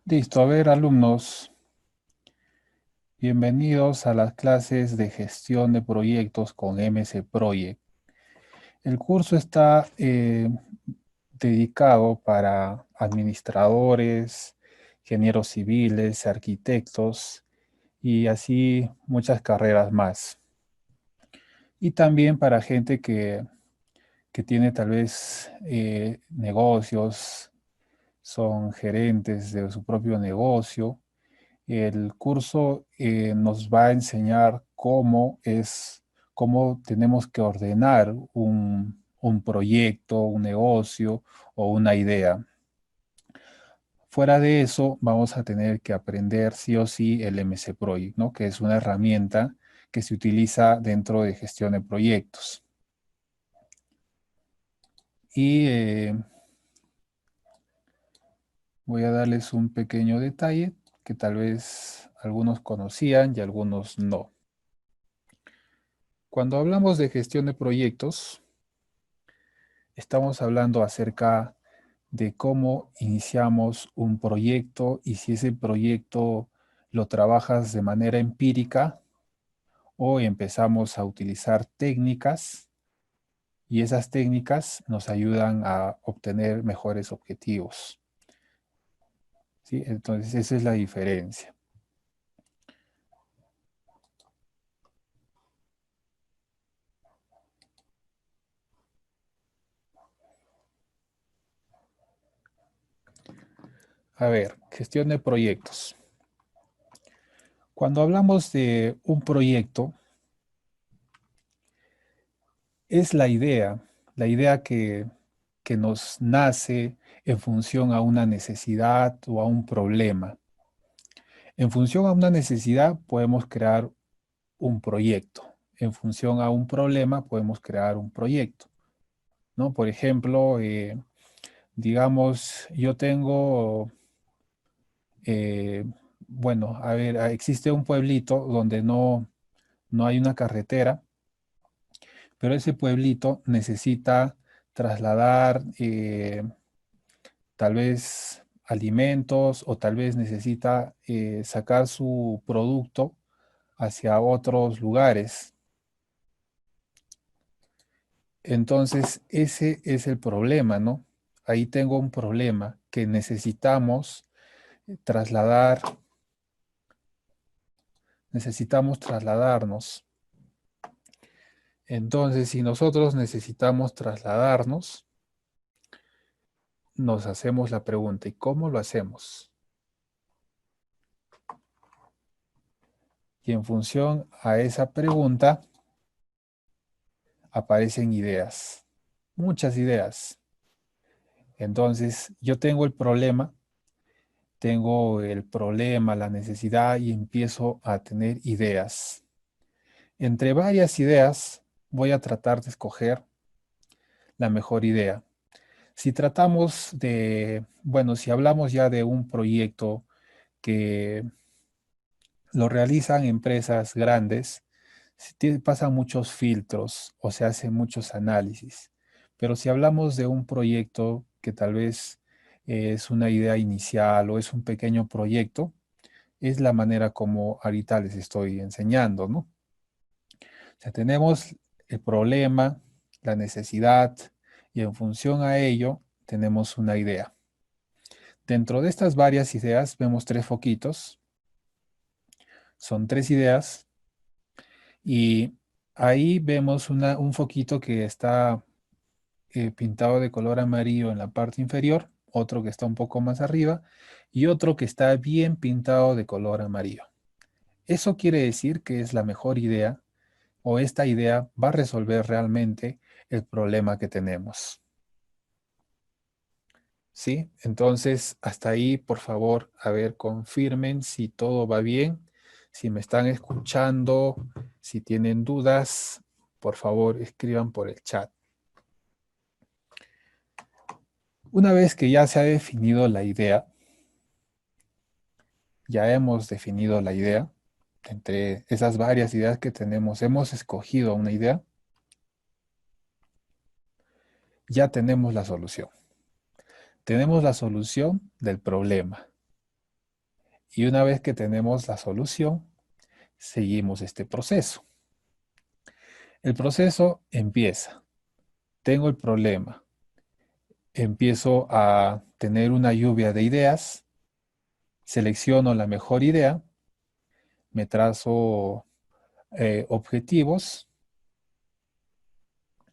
Listo, a ver, alumnos, bienvenidos a las clases de gestión de proyectos con MS Project. El curso está dedicado para administradores, ingenieros civiles, arquitectos y así muchas carreras más. Y también para gente que tiene tal vez negocios, son gerentes de su propio negocio. El curso nos va a enseñar cómo tenemos que ordenar un proyecto, un negocio o una idea. Fuera de eso, vamos a tener que aprender sí o sí el MC Project, ¿no? Que es una herramienta que se utiliza dentro de gestión de proyectos. Y voy a darles un pequeño detalle que tal vez algunos conocían y algunos no. Cuando hablamos de gestión de proyectos, estamos hablando acerca de cómo iniciamos un proyecto y si ese proyecto lo trabajas de manera empírica o empezamos a utilizar técnicas y esas técnicas nos ayudan a obtener mejores objetivos. ¿Sí? Entonces, esa es la diferencia. A ver, gestión de proyectos. Cuando hablamos de un proyecto, es la idea que nos nace en función a una necesidad o a un problema. En función a una necesidad podemos crear un proyecto. En función a un problema podemos crear un proyecto, ¿no? Por ejemplo, digamos, yo tengo, eh, bueno, a ver, existe un pueblito donde no hay una carretera, pero ese pueblito necesita trasladar tal vez alimentos o tal vez necesita sacar su producto hacia otros lugares. Entonces, ese es el problema, ¿no? Ahí tengo un problema que trasladar, necesitamos trasladarnos. Entonces, si nosotros necesitamos trasladarnos, nos hacemos la pregunta, ¿y cómo lo hacemos? Y en función a esa pregunta aparecen ideas, muchas ideas. Entonces, yo tengo el problema, la necesidad y empiezo a tener ideas. Entre varias ideas, voy a tratar de escoger la mejor idea. Si tratamos de, bueno, si hablamos ya de un proyecto que lo realizan empresas grandes, pasan muchos filtros o se hacen muchos análisis. Pero si hablamos de un proyecto que tal vez es una idea inicial o es un pequeño proyecto, es la manera como ahorita les estoy enseñando, ¿no? O sea, tenemos el problema, la necesidad y en función a ello tenemos una idea. Dentro de estas varias ideas vemos tres foquitos, son tres ideas y ahí vemos un foquito que está pintado de color amarillo en la parte inferior, otro que está un poco más arriba y otro que está bien pintado de color amarillo. Eso quiere decir que es la mejor idea o esta idea va a resolver realmente el problema que tenemos. ¿Sí? Entonces, hasta ahí, por favor, a ver, confirmen si todo va bien, si me están escuchando, si tienen dudas, por favor, escriban por el chat. Una vez que ya se ha definido la idea, ya hemos definido la idea, entre esas varias ideas que tenemos, hemos escogido una idea, ya tenemos la solución. Tenemos la solución del problema. Y una vez que tenemos la solución, seguimos este proceso. El proceso empieza. Tengo el problema. Empiezo a tener una lluvia de ideas. Selecciono la mejor idea. Me trazo objetivos.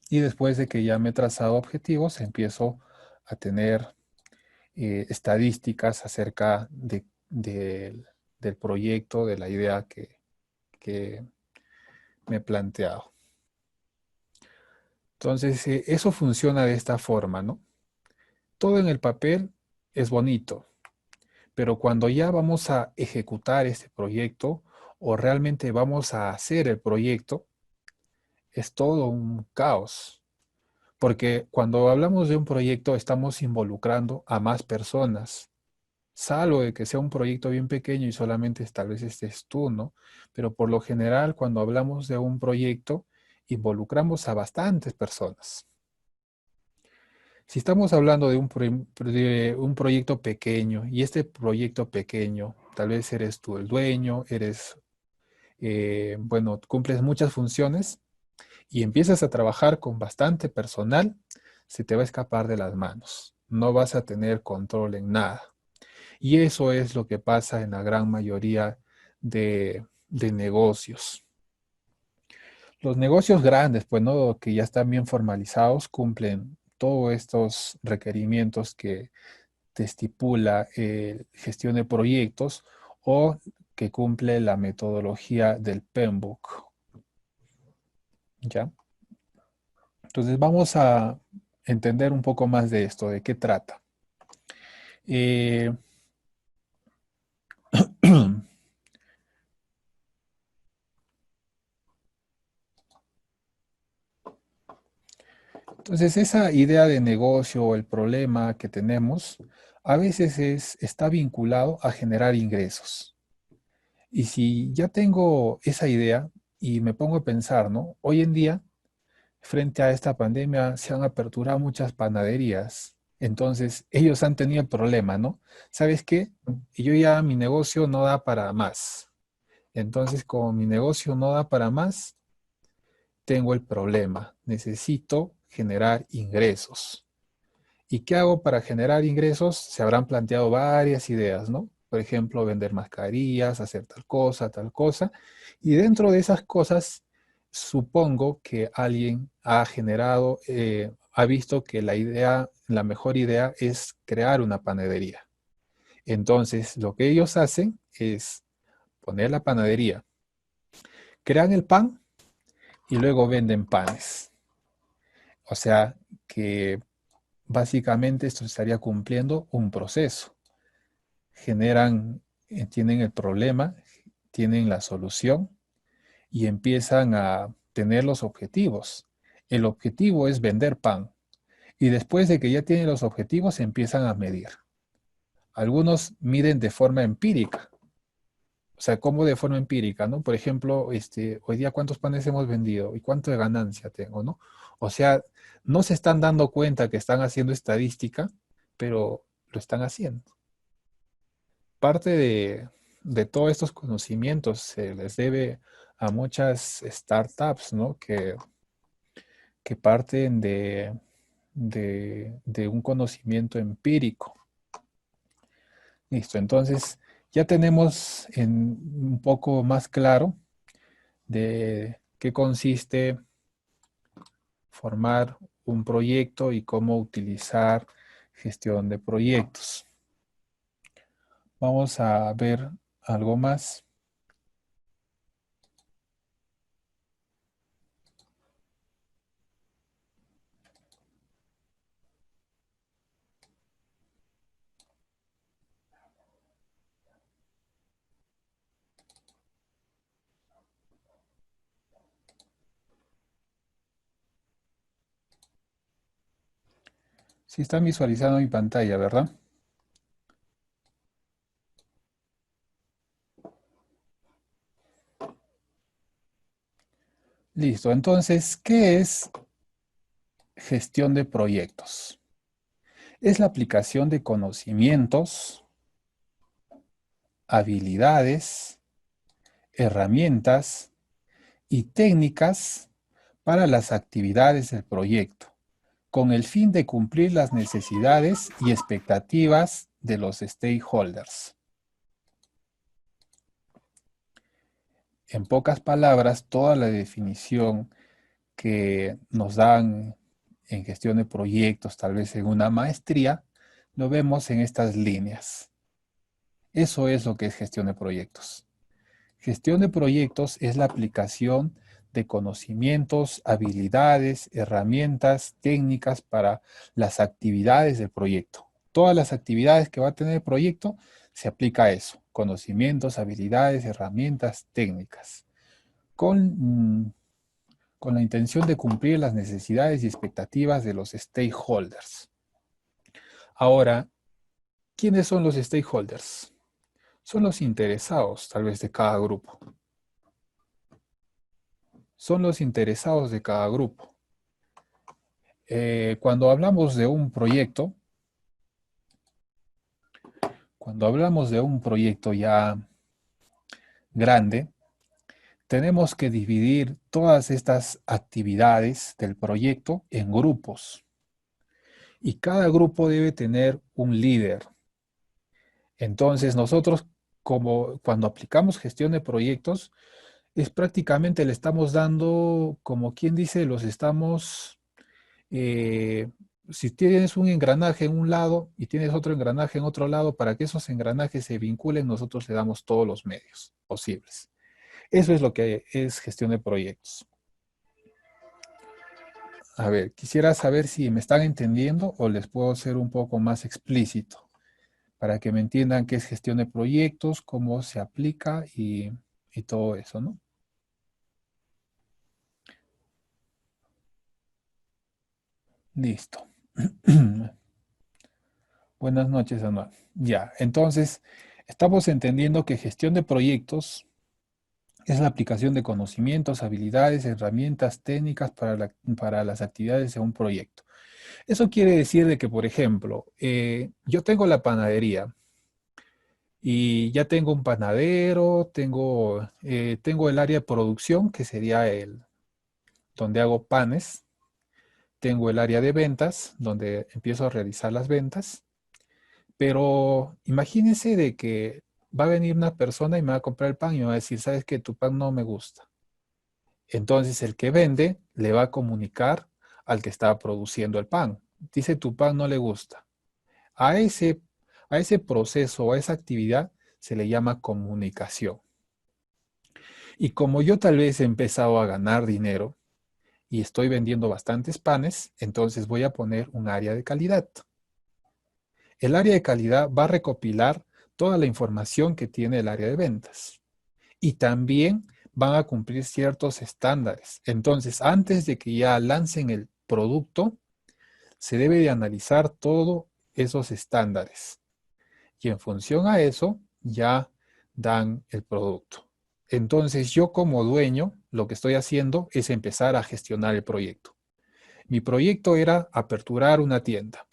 Y después de que ya me he trazado objetivos, empiezo a tener estadísticas acerca del proyecto, de la idea que me he planteado. Entonces, eso funciona de esta forma, ¿no? Todo en el papel es bonito, pero cuando ya vamos a ejecutar este proyecto o realmente vamos a hacer el proyecto, es todo un caos. Porque cuando hablamos de un proyecto estamos involucrando a más personas, salvo de que sea un proyecto bien pequeño y solamente tal vez estés tú, ¿no? Pero por lo general, cuando hablamos de un proyecto, involucramos a bastantes personas. Si estamos hablando de un proyecto pequeño y este proyecto pequeño, tal vez eres tú el dueño, bueno, cumples muchas funciones y empiezas a trabajar con bastante personal, se te va a escapar de las manos. No vas a tener control en nada. Y eso es lo que pasa en la gran mayoría de negocios. Los negocios grandes, pues, ¿no? Que ya están bien formalizados, cumplen todos estos requerimientos que te estipula gestión de proyectos o que cumple la metodología del PMBOK, ¿ya? Entonces vamos a entender un poco más de esto, de qué trata. Eh, Entonces, esa idea de negocio o el problema que tenemos a veces está vinculado a generar ingresos. Y si ya tengo esa idea y me pongo a pensar, ¿no? Hoy en día, frente a esta pandemia, se han aperturado muchas panaderías. Entonces, ellos han tenido el problema, ¿no? ¿Sabes qué? Yo ya mi negocio no da para más. Entonces, como mi negocio no da para más, tengo el problema. Necesito generar ingresos. ¿Y qué hago para generar ingresos? Se habrán planteado varias ideas, ¿no? Por ejemplo, vender mascarillas, hacer tal cosa, tal cosa. Y dentro de esas cosas, supongo que alguien ha generado, ha visto que la idea, la mejor idea es crear una panadería. Entonces, lo que ellos hacen es poner la panadería, crean el pan y luego venden panes. O sea que básicamente esto estaría cumpliendo un proceso. Generan, tienen el problema, tienen la solución y empiezan a tener los objetivos. El objetivo es vender pan y después de que ya tienen los objetivos empiezan a medir. Algunos miden de forma empírica. O sea, ¿cómo de forma empírica, no? Por ejemplo, hoy día cuántos panes hemos vendido y cuánto de ganancia tengo, ¿no? O sea, no se están dando cuenta que están haciendo estadística, pero lo están haciendo. Parte de todos estos conocimientos se les debe a muchas startups, ¿no? Que parten de un conocimiento empírico. Listo, entonces ya tenemos un poco más claro de qué consiste formar un proyecto y cómo utilizar gestión de proyectos. Vamos a ver algo más. Si están visualizando mi pantalla, ¿verdad? Listo, entonces, ¿qué es gestión de proyectos? Es la aplicación de conocimientos habilidades, herramientas y técnicas para las actividades del proyecto, con el fin de cumplir las necesidades y expectativas de los stakeholders. En pocas palabras, toda la definición que nos dan en gestión de proyectos, tal vez en una maestría, lo vemos en estas líneas. Eso es lo que es gestión de proyectos. Gestión de proyectos es la aplicación de conocimientos, habilidades, herramientas, técnicas para las actividades del proyecto. Todas las actividades que va a tener el proyecto se aplica a eso. Conocimientos, habilidades, herramientas, técnicas. Con la intención de cumplir las necesidades y expectativas de los stakeholders. Ahora, ¿quiénes son los stakeholders? Son los interesados, tal vez, de cada grupo. Son los interesados de cada grupo. Cuando hablamos de un proyecto, ya grande, tenemos que dividir todas estas actividades del proyecto en grupos. Y cada grupo debe tener un líder. Entonces, nosotros, como cuando aplicamos gestión de proyectos, es prácticamente le estamos dando, como quien dice, los estamos, si tienes un engranaje en un lado y tienes otro engranaje en otro lado, para que esos engranajes se vinculen, nosotros le damos todos los medios posibles. Eso es lo que es gestión de proyectos. A ver, quisiera saber si me están entendiendo o les puedo ser un poco más explícito para que me entiendan qué es gestión de proyectos, cómo se aplica y todo eso, ¿no? Listo. Buenas noches, Anual. Ya, entonces, estamos entendiendo que gestión de proyectos es la aplicación de conocimientos, habilidades, herramientas técnicas para las actividades de un proyecto. Eso quiere decir de que, por ejemplo, yo tengo la panadería y ya tengo un panadero, tengo el área de producción, que sería donde hago panes, tengo el área de ventas, donde empiezo a realizar las ventas, pero imagínense de que va a venir una persona y me va a comprar el pan y me va a decir, ¿sabes qué? Tu pan no me gusta. Entonces el que vende le va a comunicar al que está produciendo el pan. Dice, tu pan no le gusta. A ese, a ese proceso o a esa actividad se le llama comunicación. Y como yo tal vez he empezado a ganar dinero y estoy vendiendo bastantes panes, entonces voy a poner un área de calidad. El área de calidad va a recopilar toda la información que tiene el área de ventas. Y también van a cumplir ciertos estándares. Entonces, antes de que ya lancen el producto, se debe de analizar todos esos estándares. Y en función a eso, ya dan el producto. Entonces, yo como dueño, lo que estoy haciendo es empezar a gestionar el proyecto. Mi proyecto era aperturar una tienda.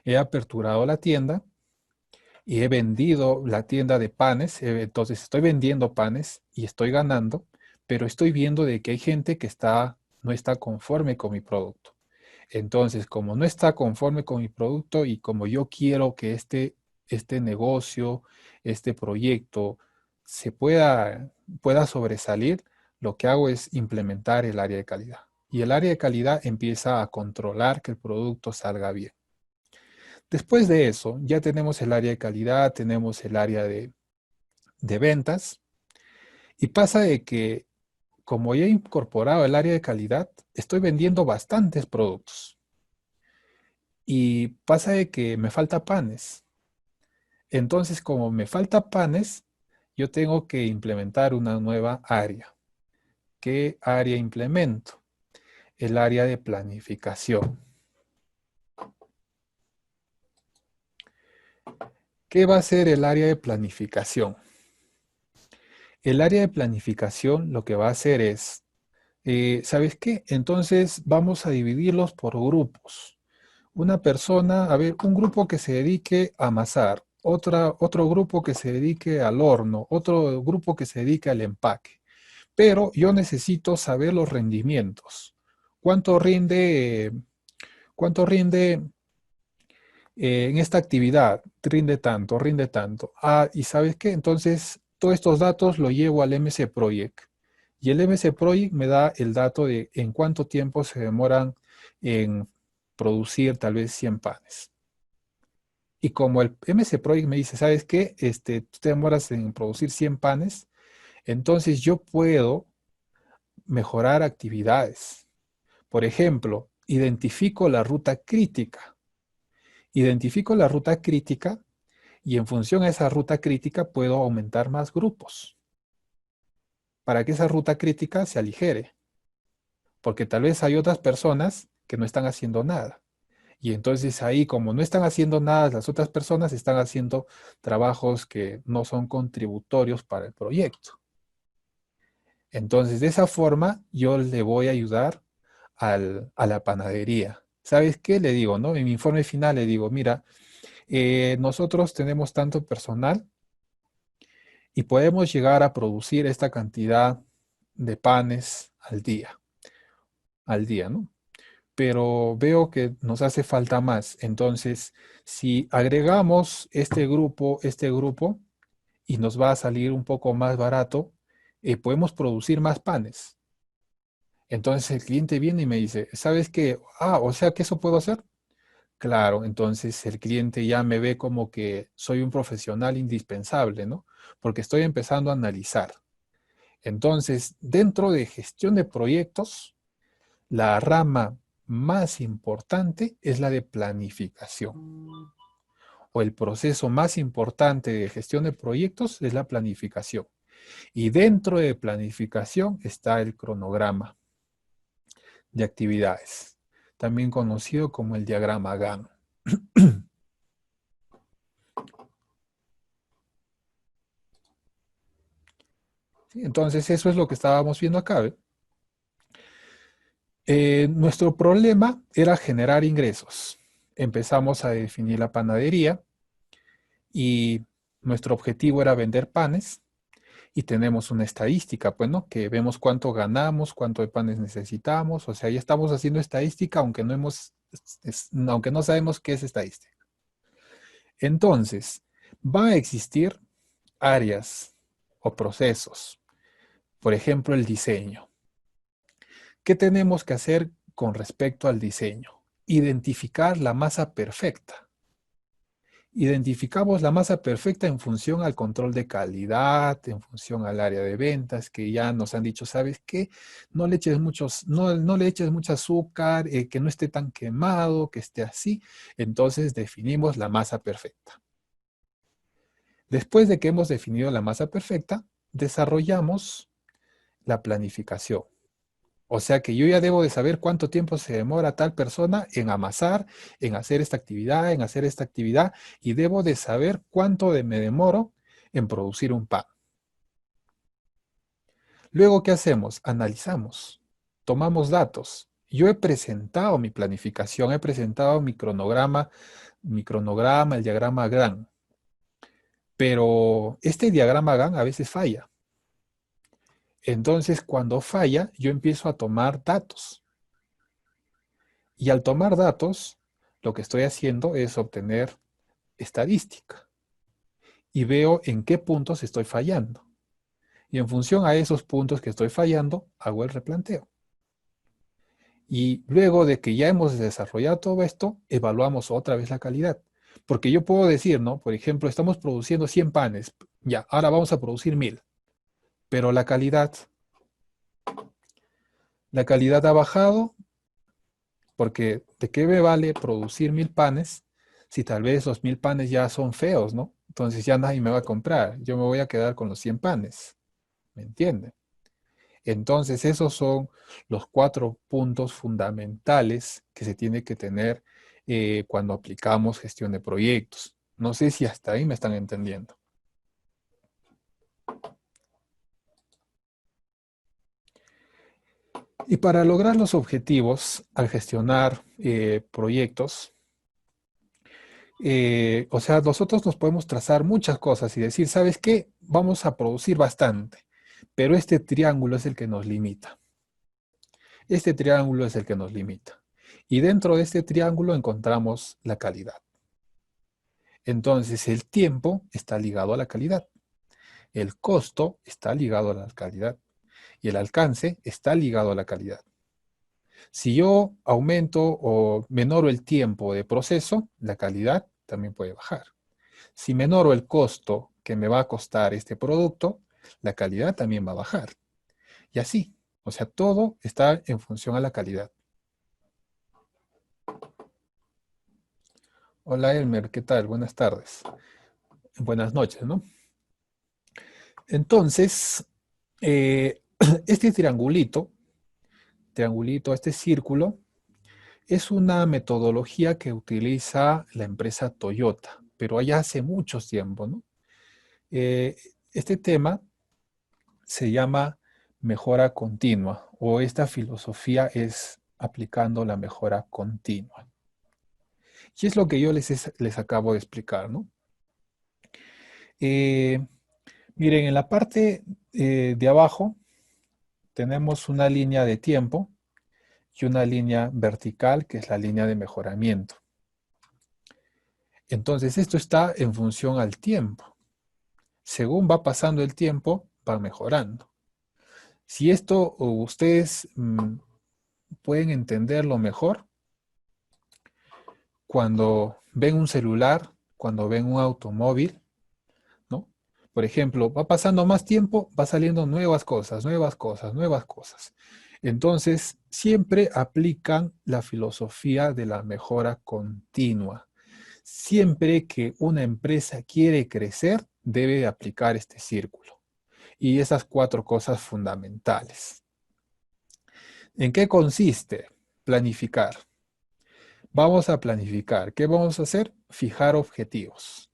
He aperturado la tienda y he vendido la tienda de panes, entonces estoy vendiendo panes y estoy ganando, pero estoy viendo de que hay gente que no está conforme con mi producto. Entonces, como no está conforme con mi producto y como yo quiero que este negocio, este proyecto pueda sobresalir, lo que hago es implementar el área de calidad. Y el área de calidad empieza a controlar que el producto salga bien. Después de eso, ya tenemos el área de calidad, tenemos el área de ventas, y pasa de que como ya he incorporado el área de calidad, estoy vendiendo bastantes productos. Y pasa de que me falta panes. Entonces, como me falta panes, yo tengo que implementar una nueva área. ¿Qué área implemento? El área de planificación. ¿Qué va a ser el área de planificación? El área de planificación lo que va a hacer es, ¿sabes qué? Entonces vamos a dividirlos por grupos. Una persona, a ver, un grupo que se dedique a amasar, otro grupo que se dedique al horno, otro grupo que se dedique al empaque. Pero yo necesito saber los rendimientos. ¿Cuánto rinde, cuánto rinde en esta actividad? Rinde tanto, rinde tanto. Ah, ¿y sabes qué? Entonces, todos estos datos los llevo al MC Project. Y el MC Project me da el dato de en cuánto tiempo se demoran en producir tal vez 100 panes. Y como el MC Project me dice, ¿sabes qué? Tú te demoras en producir 100 panes, entonces yo puedo mejorar actividades. Por ejemplo, identifico la ruta crítica. Identifico la ruta crítica y en función a esa ruta crítica puedo aumentar más grupos para que esa ruta crítica se aligere. Porque tal vez hay otras personas que no están haciendo nada. Y entonces ahí, como no están haciendo nada, las otras personas están haciendo trabajos que no son contributorios para el proyecto. Entonces, de esa forma, yo le voy a ayudar a la panadería. ¿Sabes qué? Le digo, ¿no? En mi informe final le digo, mira, nosotros tenemos tanto personal y podemos llegar a producir esta cantidad de panes al día, ¿no? Pero veo que nos hace falta más. Entonces, si agregamos este grupo, y nos va a salir un poco más barato, podemos producir más panes. Entonces el cliente viene y me dice, ¿sabes qué? Ah, o sea que eso puedo hacer. Claro, entonces el cliente ya me ve como que soy un profesional indispensable, ¿no? Porque estoy empezando a analizar. Entonces, dentro de gestión de proyectos, la rama más importante es la de planificación. O el proceso más importante de gestión de proyectos es la planificación. Y dentro de planificación está el cronograma de actividades, también conocido como el diagrama Gantt. ¿Sí? Entonces, eso es lo que estábamos viendo acá. ¿Ve? Nuestro problema era generar ingresos. Empezamos a definir la panadería y nuestro objetivo era vender panes y tenemos una estadística, pues, ¿no? Que vemos cuánto ganamos, cuánto de panes necesitamos, o sea, ya estamos haciendo estadística, aunque no sabemos qué es estadística. Entonces, va a existir áreas o procesos, por ejemplo, el diseño. ¿Qué tenemos que hacer con respecto al diseño? Identificar la masa perfecta. Identificamos la masa perfecta en función al control de calidad, en función al área de ventas, que ya nos han dicho, ¿sabes qué? No le eches mucho azúcar, que no esté tan quemado, que esté así. Entonces definimos la masa perfecta. Después de que hemos definido la masa perfecta, desarrollamos la planificación. O sea que yo ya debo de saber cuánto tiempo se demora tal persona en amasar, en hacer esta actividad, en hacer esta actividad, y debo de saber me demoro en producir un pan. Luego, ¿qué hacemos? Analizamos, tomamos datos. Yo he presentado mi planificación, he presentado mi cronograma, el diagrama Gantt, pero este diagrama Gantt a veces falla. Entonces, cuando falla, yo empiezo a tomar datos. Y al tomar datos, lo que estoy haciendo es obtener estadística y veo en qué puntos estoy fallando. Y en función a esos puntos que estoy fallando, hago el replanteo. Y luego de que ya hemos desarrollado todo esto, evaluamos otra vez la calidad. Porque yo puedo decir, ¿no? Por ejemplo, estamos produciendo 100 panes. Ya, ahora vamos a producir 1000. Pero la calidad ha bajado porque ¿de qué me vale producir 1000 panes si tal vez los 1000 panes ya son feos, ¿no? Entonces ya nadie me va a comprar. Yo me voy a quedar con los 100 panes. ¿Me entiende? Entonces esos son los 4 puntos fundamentales que se tiene que tener cuando aplicamos gestión de proyectos. No sé si hasta ahí me están entendiendo. Y para lograr los objetivos al gestionar proyectos, O sea, nosotros nos podemos trazar muchas cosas y decir, ¿sabes qué? Vamos a producir bastante, pero este triángulo es el que nos limita. Este triángulo es el que nos limita. Y dentro de este triángulo encontramos la calidad. Entonces, el tiempo está ligado a la calidad. El costo está ligado a la calidad. Y el alcance está ligado a la calidad. Si yo aumento o menoro el tiempo de proceso, la calidad también puede bajar. Si menoro el costo que me va a costar este producto, la calidad también va a bajar. Y así. O sea, todo está en función a la calidad. Hola Elmer, ¿qué tal? Buenas tardes. Buenas noches, ¿no? Entonces, eh, este triangulito, este círculo, es una metodología que utiliza la empresa Toyota, pero allá hace mucho tiempo, ¿no? Eh, este tema se llama mejora continua, o esta filosofía es aplicando la mejora continua. Y es lo que yo les acabo de explicar, ¿no? Eh, Miren, en la parte de abajo tenemos una línea de tiempo y una línea vertical, que es la línea de mejoramiento. Entonces, esto está en función al tiempo. Según va pasando el tiempo, va mejorando. Si esto ustedes pueden entenderlo mejor, cuando ven un celular, cuando ven un automóvil, ¿no? Por ejemplo, va pasando más tiempo, va saliendo nuevas cosas, nuevas cosas, nuevas cosas. Entonces, siempre aplican la filosofía de la mejora continua. Siempre que una empresa quiere crecer, debe aplicar este círculo. Y esas cuatro cosas fundamentales. ¿En qué consiste? Planificar. Vamos a planificar. ¿Qué vamos a hacer? Fijar objetivos,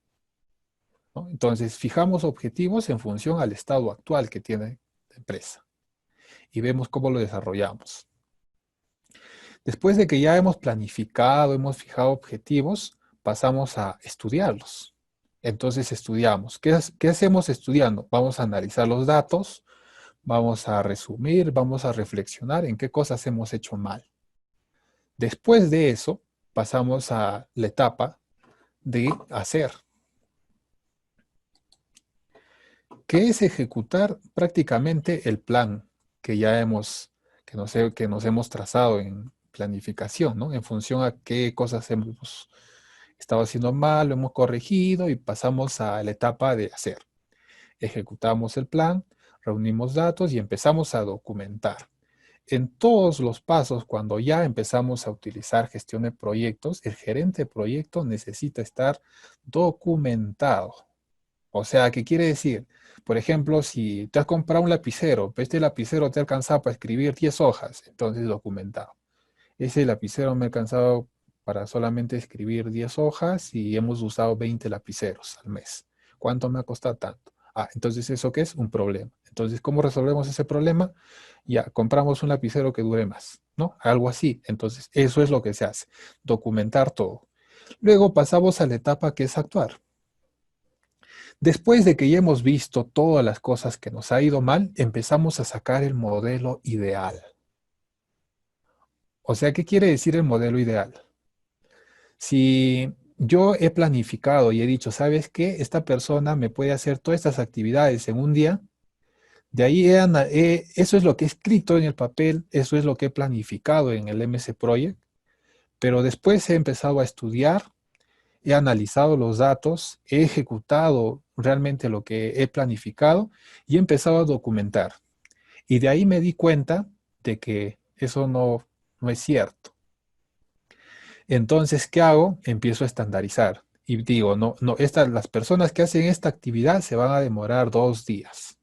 ¿no? Entonces, fijamos objetivos en función al estado actual que tiene la empresa y vemos cómo lo desarrollamos. Después de que ya hemos planificado, hemos fijado objetivos, pasamos a estudiarlos. Entonces estudiamos. ¿Qué hacemos estudiando? Vamos a analizar los datos, vamos a resumir, vamos a reflexionar en qué cosas hemos hecho mal. Después de eso, pasamos a la etapa de hacer, que es ejecutar prácticamente el plan que ya que nos hemos trazado en planificación, ¿no? En función a qué cosas hemos estado haciendo mal, lo hemos corregido y pasamos a la etapa de hacer. Ejecutamos el plan, reunimos datos y empezamos a documentar. En todos los pasos, cuando ya empezamos a utilizar gestión de proyectos, el gerente de proyecto necesita estar documentado. O sea, ¿qué quiere decir? Por ejemplo, si te has comprado un lapicero, este lapicero te ha alcanzado para escribir 10 hojas, entonces documentado. Ese lapicero me ha alcanzado para solamente escribir 10 hojas y hemos usado 20 lapiceros al mes. ¿Cuánto me ha costado tanto? Ah, entonces, ¿eso qué es? Un problema. Entonces, ¿cómo resolvemos ese problema? Ya, compramos un lapicero que dure más, ¿no? Algo así. Entonces, eso es lo que se hace, documentar todo. Luego pasamos a la etapa que es actuar. Después de que ya hemos visto todas las cosas que nos ha ido mal, empezamos a sacar el modelo ideal. O sea, ¿qué quiere decir el modelo ideal? Si yo he planificado y he dicho, ¿sabes qué? Esta persona me puede hacer todas estas actividades en un día, de ahí eso es lo que he escrito en el papel, eso es lo que he planificado en el MS Project, pero después he empezado a estudiar, he analizado los datos, he ejecutado realmente lo que he planificado y he empezado a documentar. Y de ahí me di cuenta de que eso no es cierto. Entonces, ¿qué hago? Empiezo a estandarizar. Y digo, las personas que hacen esta actividad se van a demorar 2 días.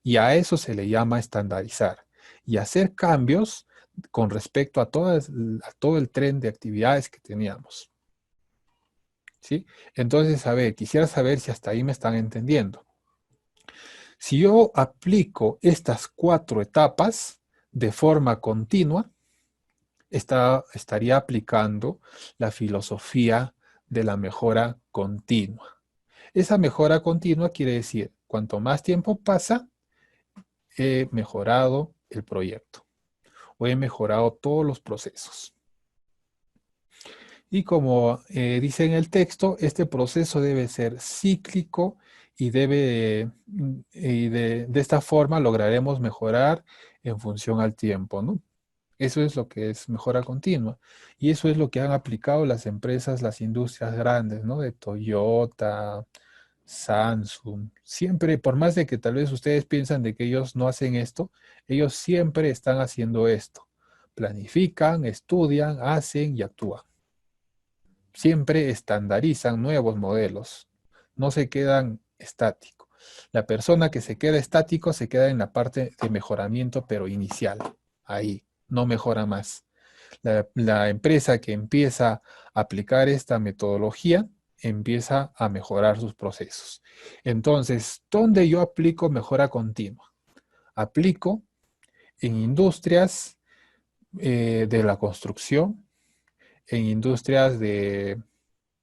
Y a eso se le llama estandarizar. Y hacer cambios con respecto a todo el tren de actividades que teníamos. ¿Sí? Entonces, a ver, quisiera saber si hasta ahí me están entendiendo. Si yo aplico estas 4 etapas de forma continua, estaría aplicando la filosofía de la mejora continua. Esa mejora continua quiere decir, cuanto más tiempo pasa, he mejorado el proyecto o he mejorado todos los procesos. Y como dice en el texto, este proceso debe ser cíclico y de esta forma lograremos mejorar en función al tiempo, ¿no? Eso es lo que es mejora continua. Y eso es lo que han aplicado las empresas, las industrias grandes, ¿no? De Toyota, Samsung. Siempre, por más de que tal vez ustedes piensan de que ellos no hacen esto, ellos siempre están haciendo esto. Planifican, estudian, hacen y actúan. Siempre estandarizan nuevos modelos. No se quedan estáticos. La persona que se queda estático se queda en la parte de mejoramiento, pero inicial. Ahí, no mejora más. La empresa que empieza a aplicar esta metodología empieza a mejorar sus procesos. Entonces, ¿dónde yo aplico mejora continua? Aplico en industrias de la construcción, en industrias de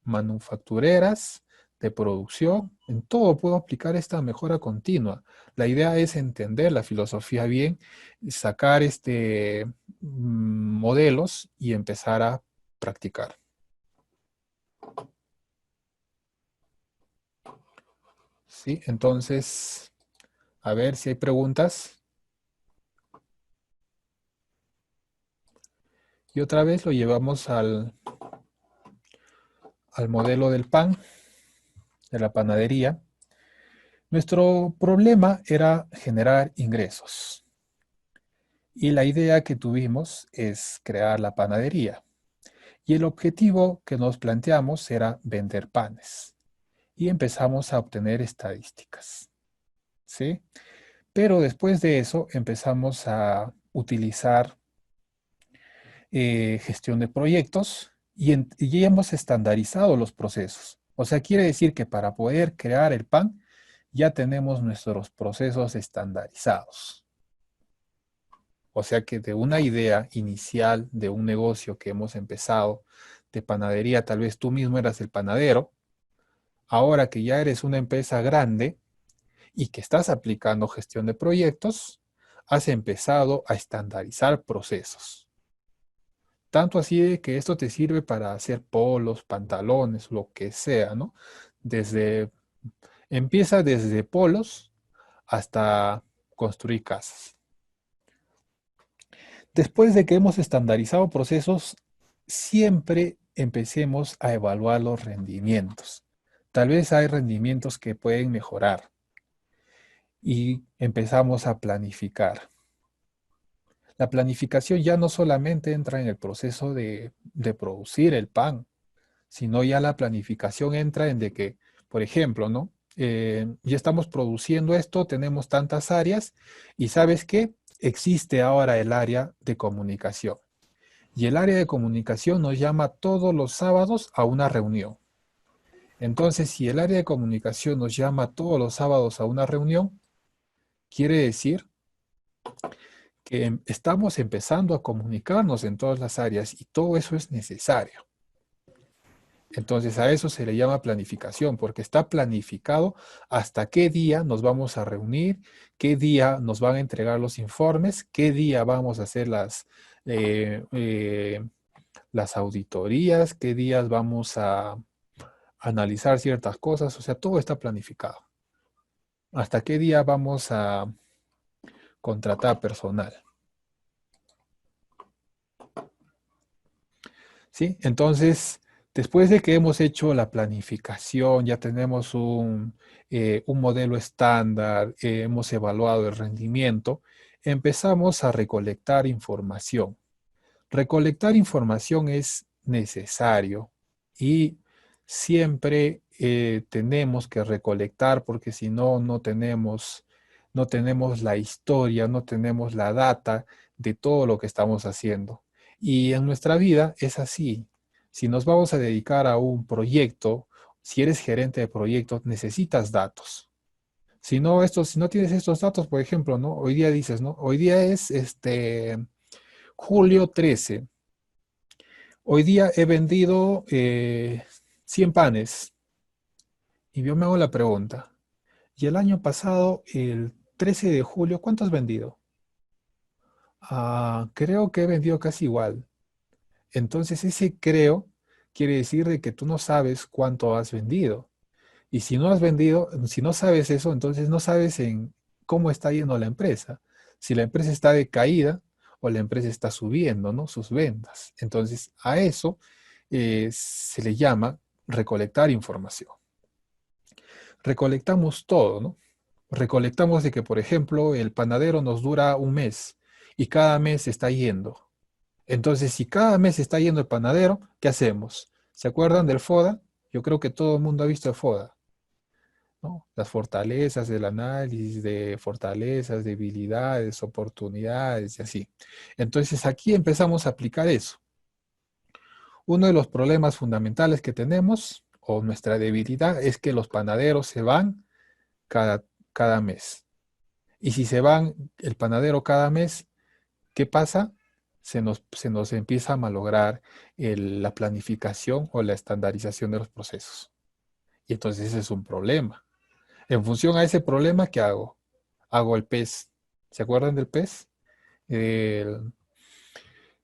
manufactureras, de producción, en todo puedo aplicar esta mejora continua. La idea es entender la filosofía bien, sacar modelos y empezar a practicar. ¿Sí? Entonces, a ver si hay preguntas. Y otra vez lo llevamos al modelo del pan, de la panadería. Nuestro problema era generar ingresos. Y la idea que tuvimos es crear la panadería. Y el objetivo que nos planteamos era vender panes. Y empezamos a obtener estadísticas. ¿Sí? Pero después de eso empezamos a utilizar gestión de proyectos y hemos estandarizado los procesos. O sea, quiere decir que para poder crear el pan ya tenemos nuestros procesos estandarizados. O sea que de una idea inicial de un negocio que hemos empezado de panadería, tal vez tú mismo eras el panadero, ahora que ya eres una empresa grande y que estás aplicando gestión de proyectos, has empezado a estandarizar procesos. Tanto así de que esto te sirve para hacer polos, pantalones, lo que sea, ¿no? Empieza desde polos hasta construir casas. Después de que hemos estandarizado procesos, siempre empecemos a evaluar los rendimientos. Tal vez hay rendimientos que pueden mejorar y empezamos a planificar. La planificación ya no solamente entra en el proceso de producir el pan, sino ya la planificación entra en de que, por ejemplo, ¿no? Ya estamos produciendo esto, tenemos tantas áreas y ¿sabes qué? Existe ahora el área de comunicación. Y el área de comunicación nos llama todos los sábados a una reunión. Entonces, si el área de comunicación nos llama todos los sábados a una reunión, quiere decir que estamos empezando a comunicarnos en todas las áreas y todo eso es necesario. Entonces a eso se le llama planificación, porque está planificado hasta qué día nos vamos a reunir, qué día nos van a entregar los informes, qué día vamos a hacer las auditorías, qué días vamos a analizar ciertas cosas, o sea, todo está planificado. Hasta qué día vamos a contratar personal. ¿Sí? Entonces, después de que hemos hecho la planificación, ya tenemos un modelo estándar, hemos evaluado el rendimiento, empezamos a recolectar información. Recolectar información es necesario y siempre tenemos que recolectar porque si no, no tenemos la historia, no tenemos la data de todo lo que estamos haciendo. Y en nuestra vida es así. Si nos vamos a dedicar a un proyecto, si eres gerente de proyectos, necesitas datos. Si no tienes estos datos, por ejemplo, ¿no? Hoy día dices, ¿no? Hoy día es julio 13. Hoy día he vendido 100 panes. Y yo me hago la pregunta, ¿y el año pasado, el 13 de julio, cuánto has vendido? Creo que he vendido casi igual. Entonces ese creo quiere decir de que tú no sabes cuánto has vendido. Y si no has vendido, si no sabes eso, entonces no sabes en cómo está yendo la empresa. Si la empresa está decaída o la empresa está subiendo, ¿no? Sus ventas. Entonces a eso se le llama recolectar información. Recolectamos todo, ¿no? Recolectamos de que, por ejemplo, el panadero nos dura un mes y cada mes está yendo. Entonces, si cada mes está yendo el panadero, ¿qué hacemos? ¿Se acuerdan del FODA? Yo creo que todo el mundo ha visto el FODA, ¿no? Las fortalezas, el análisis de fortalezas, debilidades, oportunidades y así. Entonces, aquí empezamos a aplicar eso. Uno de los problemas fundamentales que tenemos, o nuestra debilidad, es que los panaderos se van cada, cada mes. Y si se van el panadero cada mes, ¿qué pasa? Se nos empieza a malograr la planificación o la estandarización de los procesos. Y entonces ese es un problema. En función a ese problema, ¿qué hago? Hago el PES. ¿Se acuerdan del PES? El-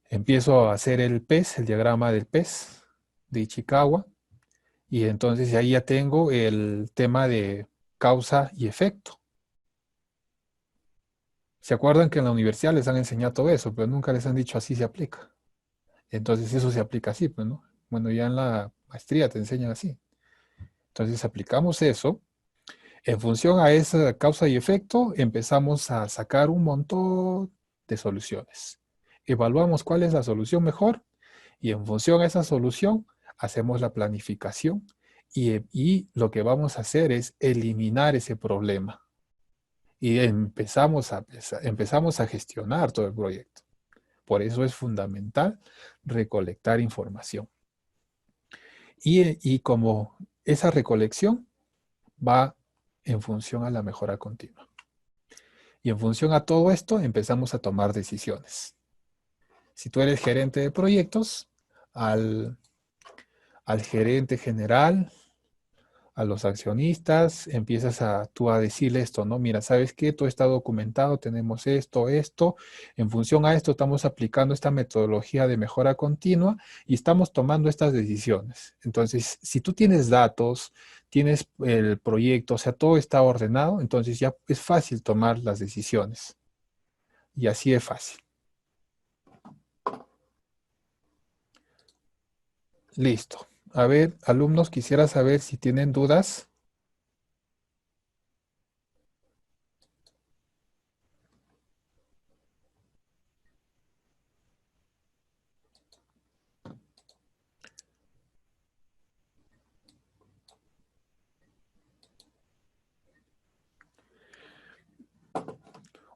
Empiezo a hacer el PES, el diagrama del PES de Ichikawa, y entonces ahí ya tengo el tema de causa y efecto. ¿Se acuerdan que en la universidad les han enseñado todo eso, pero nunca les han dicho así se aplica? Entonces eso se aplica así, pues, ¿no? Bueno, ya en la maestría te enseñan así. Entonces aplicamos eso. En función a esa causa y efecto, empezamos a sacar un montón de soluciones. Evaluamos cuál es la solución mejor y en función a esa solución hacemos la planificación y lo que vamos a hacer es eliminar ese problema y empezamos a gestionar todo el proyecto. Por eso es fundamental recolectar información. Y como esa recolección va en función a la mejora continua. Y en función a todo esto empezamos a tomar decisiones. Si tú eres gerente de proyectos, al, al gerente general, a los accionistas, empiezas tú a decirle esto, ¿no? Mira, ¿sabes qué? Todo está documentado, tenemos esto, esto. En función a esto estamos aplicando esta metodología de mejora continua y estamos tomando estas decisiones. Entonces, si tú tienes datos, tienes el proyecto, o sea, todo está ordenado, entonces ya es fácil tomar las decisiones. Y así es fácil. Listo. A ver, alumnos, quisiera saber si tienen dudas.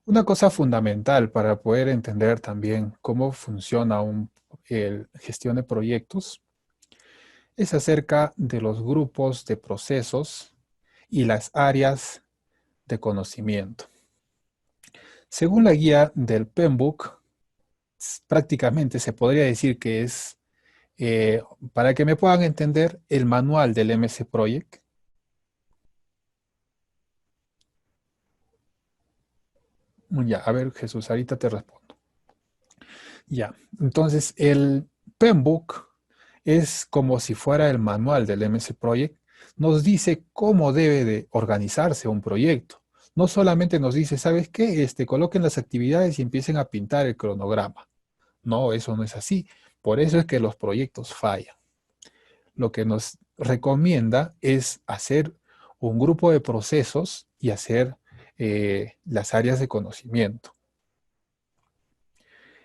Una cosa fundamental para poder entender también cómo funciona el gestión de proyectos es acerca de los grupos de procesos y las áreas de conocimiento. Según la guía del PMBOK, prácticamente se podría decir que es, para que me puedan entender, el manual del MS Project. Ya, a ver, Jesús, ahorita te respondo. Ya, entonces el PMBOK es como si fuera el manual del MS Project, nos dice cómo debe de organizarse un proyecto. No solamente nos dice, ¿sabes qué? Coloquen las actividades y empiecen a pintar el cronograma. No, eso no es así. Por eso es que los proyectos fallan. Lo que nos recomienda es hacer un grupo de procesos y hacer las áreas de conocimiento.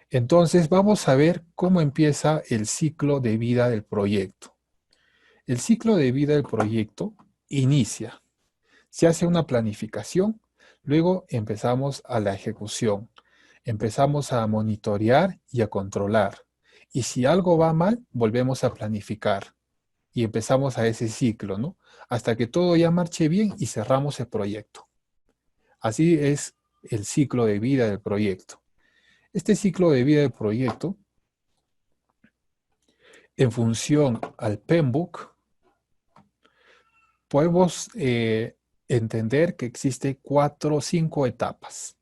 Entonces vamos a ver cómo empieza el ciclo de vida del proyecto. El ciclo de vida del proyecto inicia, se hace una planificación, luego empezamos a la ejecución, empezamos a monitorear y a controlar. Y si algo va mal, volvemos a planificar y empezamos a ese ciclo, ¿no? Hasta que todo ya marche bien y cerramos el proyecto. Así es el ciclo de vida del proyecto. Este ciclo de vida del proyecto, en función al PMBOK, podemos entender que existe 4 o 5 etapas.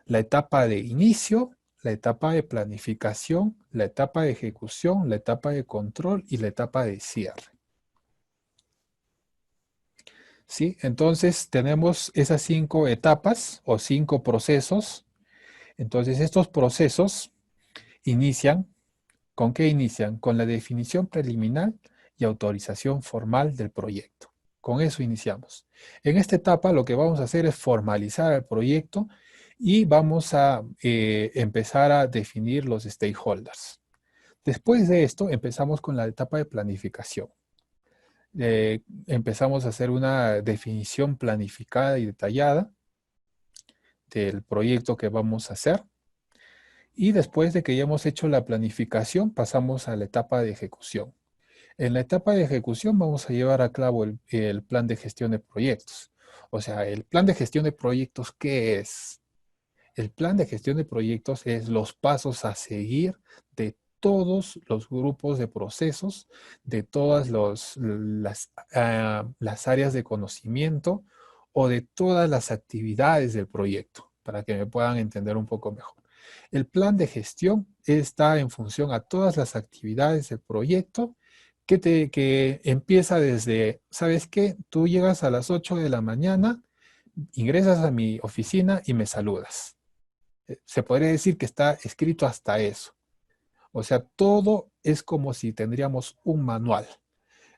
La etapa de inicio, la etapa de planificación, la etapa de ejecución, la etapa de control y la etapa de cierre. ¿Sí? Entonces tenemos esas 5 etapas o 5 procesos. Entonces estos procesos inician, ¿con qué inician? Con la definición preliminar y autorización formal del proyecto. Con eso iniciamos. En esta etapa lo que vamos a hacer es formalizar el proyecto y vamos a empezar a definir los stakeholders. Después de esto empezamos con la etapa de planificación. Empezamos a hacer una definición planificada y detallada del proyecto que vamos a hacer. Y después de que ya hemos hecho la planificación, pasamos a la etapa de ejecución. En la etapa de ejecución vamos a llevar a cabo el plan de gestión de proyectos. O sea, el plan de gestión de proyectos, ¿qué es? El plan de gestión de proyectos es los pasos a seguir de todos los grupos de procesos, de todas las áreas de conocimiento o de todas las actividades del proyecto, para que me puedan entender un poco mejor. El plan de gestión está en función a todas las actividades del proyecto que empieza desde, ¿sabes qué? Tú llegas a las 8 de la mañana, ingresas a mi oficina y me saludas. Se podría decir que está escrito hasta eso. O sea, todo es como si tendríamos un manual.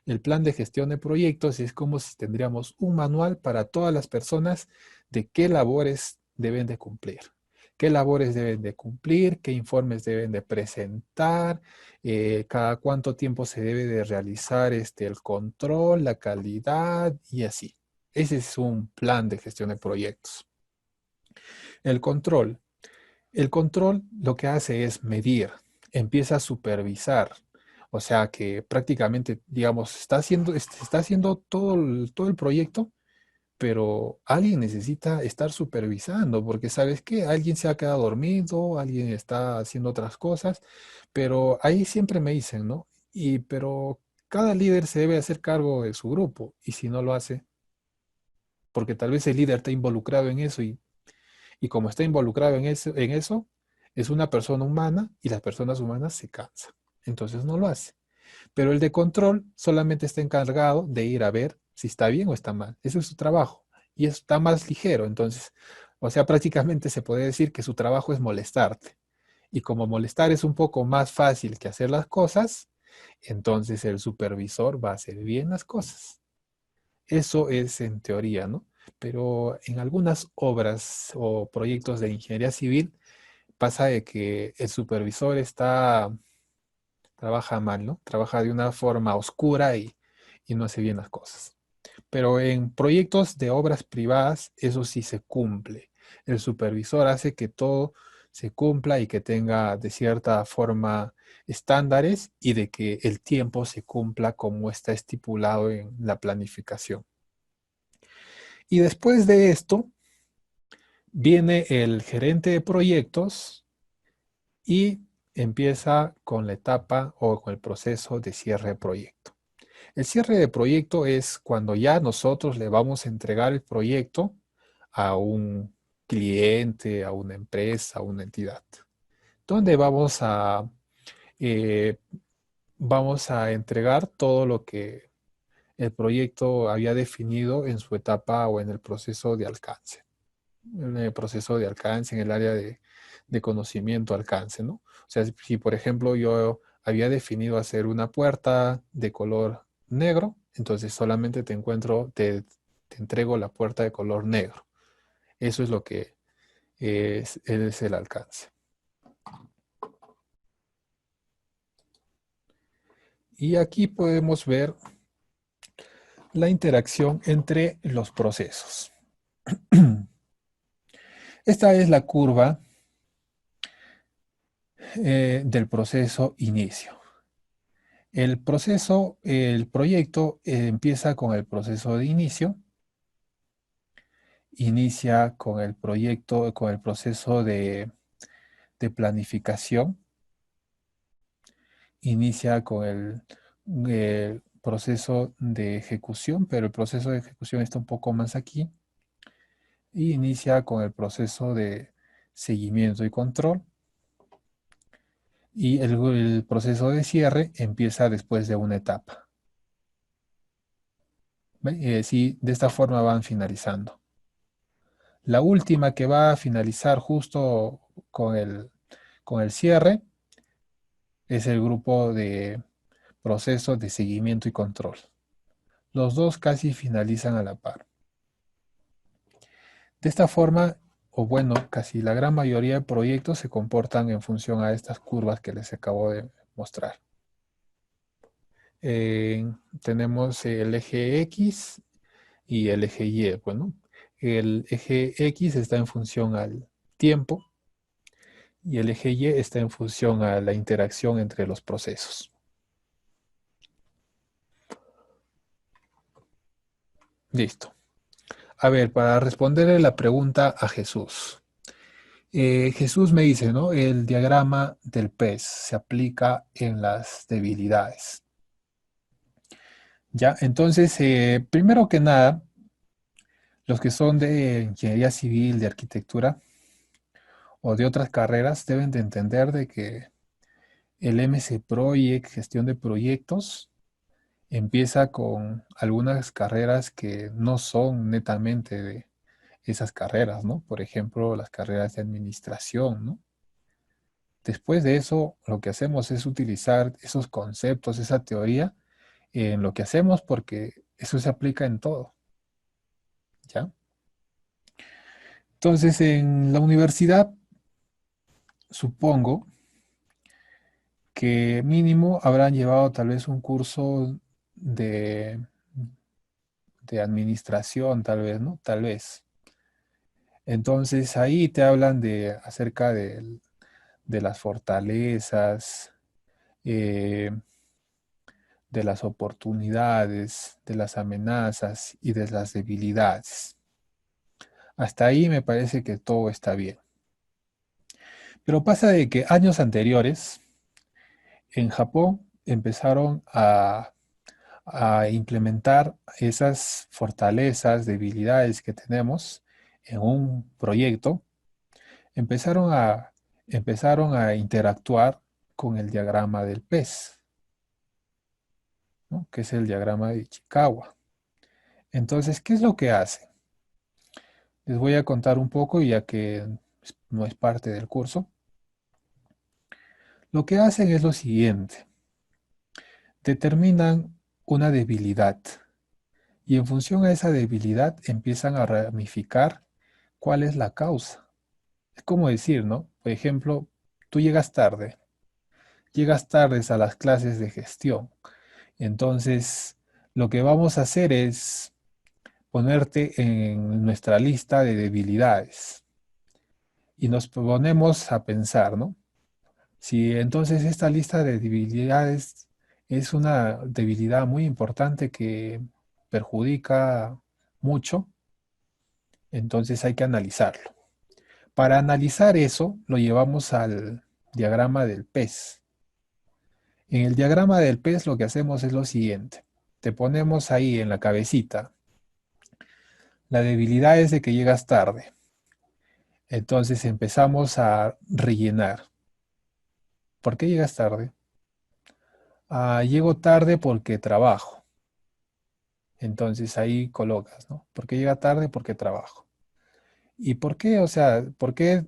El plan de gestión de proyectos es como si tendríamos un manual para todas las personas de qué labores deben de cumplir. Qué labores deben de cumplir, qué informes deben de presentar, cada cuánto tiempo se debe de realizar el control, la calidad y así. Ese es un plan de gestión de proyectos. El control. El control lo que hace es medir, empieza a supervisar, o sea que prácticamente, digamos, está haciendo todo el proyecto, pero alguien necesita estar supervisando, porque ¿sabes qué? Alguien se ha quedado dormido, alguien está haciendo otras cosas, pero ahí siempre me dicen, ¿no? Pero cada líder se debe hacer cargo de su grupo, y si no lo hace, porque tal vez el líder está involucrado en eso y como está involucrado en eso, es una persona humana y las personas humanas se cansan. Entonces no lo hace. Pero el de control solamente está encargado de ir a ver si está bien o está mal. Eso es su trabajo. Y está más ligero. Entonces, o sea, prácticamente se puede decir que su trabajo es molestarte. Y como molestar es un poco más fácil que hacer las cosas, entonces el supervisor va a hacer bien las cosas. Eso es en teoría, ¿no? Pero en algunas obras o proyectos de ingeniería civil pasa de que el supervisor trabaja mal, ¿no? Trabaja de una forma oscura y no hace bien las cosas. Pero en proyectos de obras privadas, eso sí se cumple. El supervisor hace que todo se cumpla y que tenga de cierta forma estándares y de que el tiempo se cumpla como está estipulado en la planificación. Y después de esto, viene el gerente de proyectos y empieza con la etapa o con el proceso de cierre de proyecto. El cierre de proyecto es cuando ya nosotros le vamos a entregar el proyecto a un cliente, a una empresa, a una entidad, donde eh, vamos a entregar todo lo que el proyecto había definido en su etapa o en el proceso de alcance. En el proceso de alcance, en el área de conocimiento alcance, ¿no? O sea, si por ejemplo yo había definido hacer una puerta de color negro, entonces solamente te entrego la puerta de color negro. Eso es lo que es el alcance. Y aquí podemos ver la interacción entre los procesos. Esta es la curva del proceso inicio. El proyecto empieza con el proceso de inicio, inicia con el proyecto, con el proceso de planificación, inicia con proceso de ejecución, pero el proceso de ejecución está un poco más aquí y inicia con el proceso de seguimiento y control. Y el proceso de cierre empieza después de una etapa. ¿Ve? Y así, de esta forma van finalizando. La última que va a finalizar justo con con el cierre es el grupo de procesos de seguimiento y control. Los dos casi finalizan a la par. De esta forma, o bueno, casi la gran mayoría de proyectos se comportan en función a estas curvas que les acabo de mostrar. Tenemos el eje X y el eje Y. Bueno, el eje X está en función al tiempo y el eje Y está en función a la interacción entre los procesos. Listo. A ver, para responderle la pregunta a Jesús. Jesús me dice, ¿no? El diagrama del pez se aplica en las debilidades. Ya, entonces, primero que nada, los que son de ingeniería civil, de arquitectura o de otras carreras deben de entender de que el MC Project, gestión de proyectos, empieza con algunas carreras que no son netamente de esas carreras, ¿no? Por ejemplo, las carreras de administración, ¿no? Después de eso, lo que hacemos es utilizar esos conceptos, esa teoría, en lo que hacemos porque eso se aplica en todo, ¿ya? Entonces, en la universidad, supongo que mínimo habrán llevado tal vez un curso de, de administración, tal vez, ¿no? Tal vez. Entonces, ahí te hablan de acerca de las fortalezas, eh, de las oportunidades, de las amenazas y de las debilidades. Hasta ahí me parece que todo está bien. Pero pasa de que años anteriores, en Japón, empezaron a implementar esas fortalezas, debilidades que tenemos en un proyecto, empezaron empezaron a interactuar con el diagrama del pez, ¿no? Que es el diagrama de Ichikawa. Entonces, ¿qué es lo que hace? Les voy a contar un poco, ya que no es parte del curso. Lo que hacen es lo siguiente. Determinan una debilidad y en función a esa debilidad empiezan a ramificar cuál es la causa. Es como decir, ¿no? Por ejemplo, tú llegas tardes a las clases de gestión. Entonces, lo que vamos a hacer es ponerte en nuestra lista de debilidades y nos ponemos a pensar, ¿no? Si entonces esta lista de debilidades es una debilidad muy importante que perjudica mucho, entonces hay que analizarlo. Para analizar eso, lo llevamos al diagrama del pez. En el diagrama del pez lo que hacemos es lo siguiente. Te ponemos ahí en la cabecita. La debilidad es de que llegas tarde. Entonces empezamos a rellenar. ¿Por qué llegas tarde? Ah, llego tarde porque trabajo. Entonces ahí colocas, ¿no? ¿Por qué llega tarde? Porque trabajo. ¿Y por qué? O sea, por qué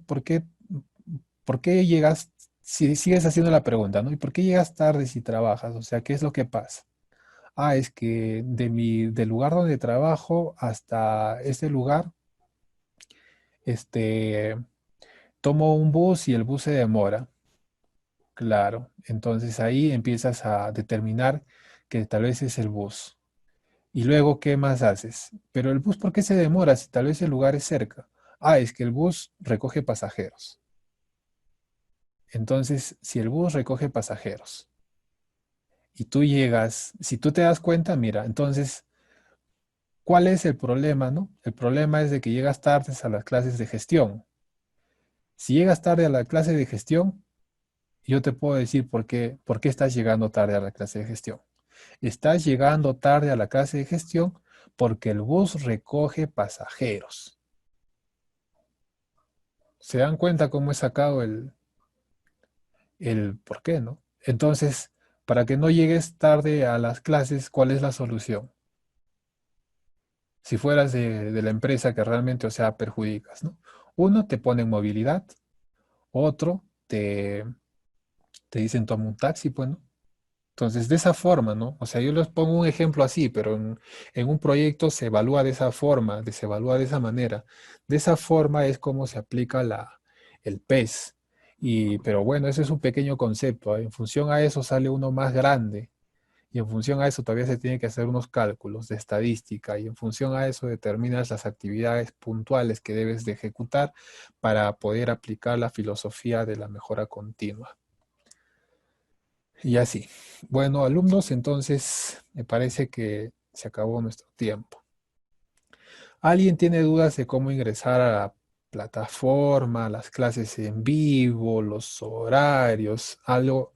llegas, si sigues haciendo la pregunta, ¿no? ¿Y por qué llegas tarde si trabajas? O sea, ¿qué es lo que pasa? Ah, es que del lugar donde trabajo hasta ese lugar, este, tomo un bus y el bus se demora. Claro. Entonces ahí empiezas a determinar que tal vez es el bus. Y luego, ¿qué más haces? Pero el bus, ¿por qué se demora si tal vez el lugar es cerca? Ah, es que el bus recoge pasajeros. Entonces, si el bus recoge pasajeros y tú llegas, si tú te das cuenta, mira, entonces, ¿cuál es el problema, no? El problema es de que llegas tarde a las clases de gestión. Si llegas tarde a la clase de gestión, yo te puedo decir por qué estás llegando tarde a la clase de gestión. Estás llegando tarde a la clase de gestión porque el bus recoge pasajeros. ¿Se dan cuenta cómo he sacado el por qué, no? Entonces, para que no llegues tarde a las clases, ¿cuál es la solución? Si fueras de la empresa que realmente, o sea, perjudicas, ¿no? Uno, te pone en movilidad, otro, te dicen toma un taxi, pues, ¿no? Entonces, de esa forma, ¿no? O sea, yo les pongo un ejemplo así, pero en un proyecto se evalúa de esa forma, se evalúa de esa manera. De esa forma es como se aplica el PES. Pero bueno, ese es un pequeño concepto. En función a eso sale uno más grande. Y en función a eso todavía se tiene que hacer unos cálculos de estadística. Y en función a eso determinas las actividades puntuales que debes de ejecutar para poder aplicar la filosofía de la mejora continua. Y así. Bueno, alumnos, entonces me parece que se acabó nuestro tiempo. ¿Alguien tiene dudas de cómo ingresar a la plataforma, las clases en vivo, los horarios, algo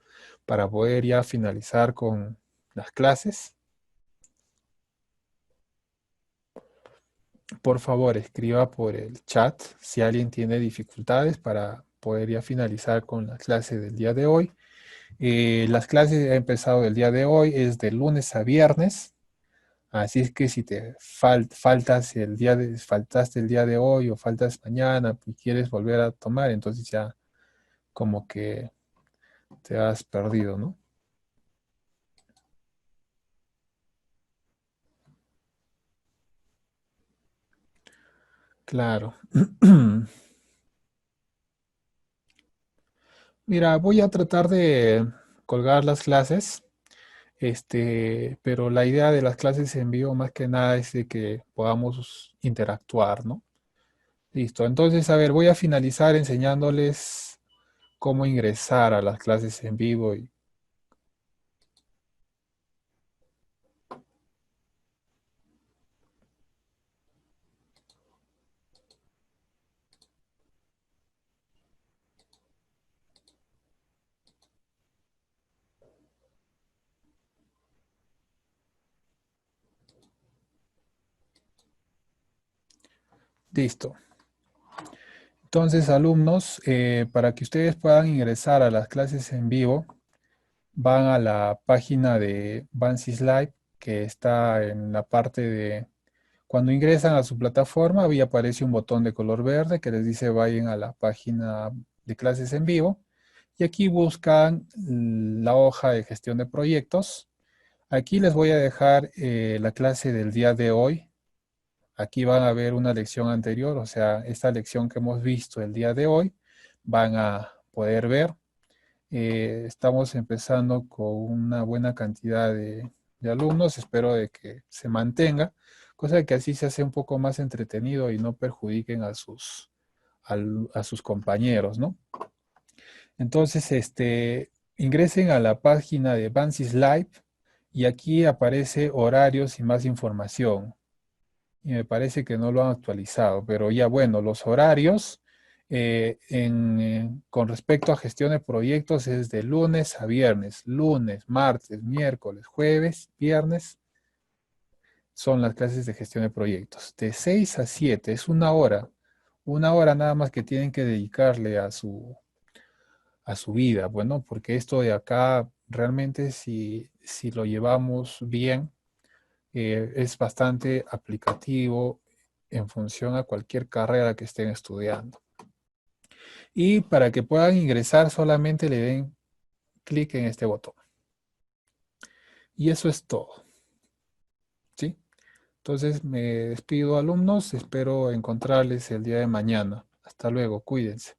para poder ya finalizar con las clases? Por favor, escriba por el chat si alguien tiene dificultades para poder ya finalizar con la clase del día de hoy. Las clases han empezado el día de hoy, es de lunes a viernes. Así es que si te faltaste el día de hoy o faltas mañana y quieres volver a tomar, entonces ya como que te has perdido, ¿no? Claro. Mira, voy a tratar de colgar las clases, pero la idea de las clases en vivo más que nada es de que podamos interactuar, ¿no? Listo. Entonces, a ver, voy a finalizar enseñándoles cómo ingresar a las clases en vivo y listo. Entonces, alumnos, para que ustedes puedan ingresar a las clases en vivo, van a la página de Bansis Live, que está en la parte de... Cuando ingresan a su plataforma, ahí aparece un botón de color verde que les dice vayan a la página de clases en vivo. Y aquí buscan la hoja de gestión de proyectos. Aquí les voy a dejar la clase del día de hoy. Aquí van a ver una lección anterior, o sea, esta lección que hemos visto el día de hoy, van a poder ver. Estamos empezando con una buena cantidad de alumnos, espero de que se mantenga, cosa que así se hace un poco más entretenido y no perjudiquen a sus compañeros, ¿no? Entonces, ingresen a la página de Bansis Live y aquí aparece horarios y más información y me parece que no lo han actualizado, pero ya bueno, los horarios con respecto a gestión de proyectos es de lunes a viernes, lunes, martes, miércoles, jueves, viernes son las clases de gestión de proyectos. De 6 a 7 es una hora nada más que tienen que dedicarle a su vida, bueno, porque esto de acá realmente si lo llevamos bien, es bastante aplicativo en función a cualquier carrera que estén estudiando. Y para que puedan ingresar solamente le den clic en este botón. Y eso es todo, ¿sí? Entonces me despido alumnos, espero encontrarles el día de mañana. Hasta luego, cuídense.